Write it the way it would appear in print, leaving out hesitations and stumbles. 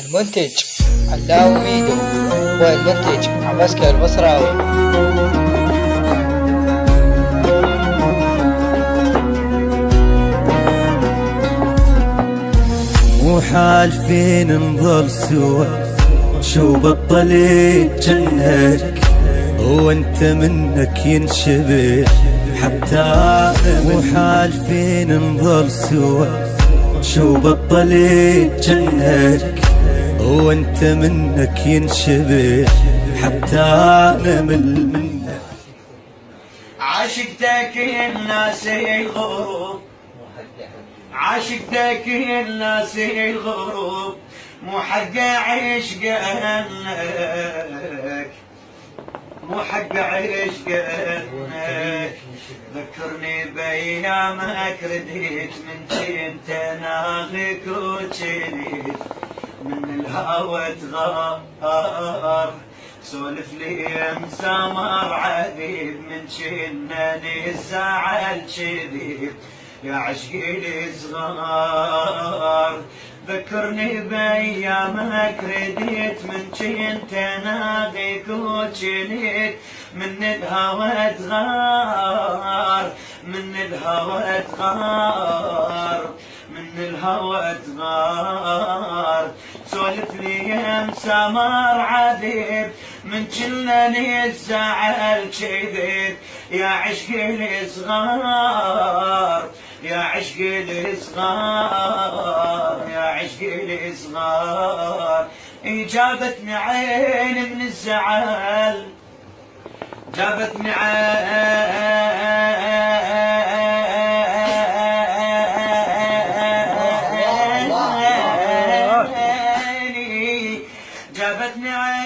المنتج علاوي ميدو، والمنتج عباسكة البصراوي. مو حالفين نظل سوا، شو بطلت جنك وانت منك ينشبه حتى. مو حالفين نظل سوا، شو بطلت جنك وانت منك ينشبه حتى نمل منك. عاشقتك الناس الغروب، عاشقتك الناس الغروب، مو حق عشقك، مو حق عشقك. ذكرني بايامك رديت من كنت ناغيك وجريت من الهوى تغار. سولف لي مسامر عذيب من جناني الزعل شديد يا عشقي الصغار. ذكرني بايامك رديت من جنت ناغيك وجنيت من الهوى تغار، من الهوى تغار، من الهوى تغار. سولف لي مسامر عذيب من جناني الزعل شديد يا عشقي الصغار، يا عشقي الصغار، يا عشقي الصغار. جابتني عين من الزعل، جابتني عيني، جابتني عيني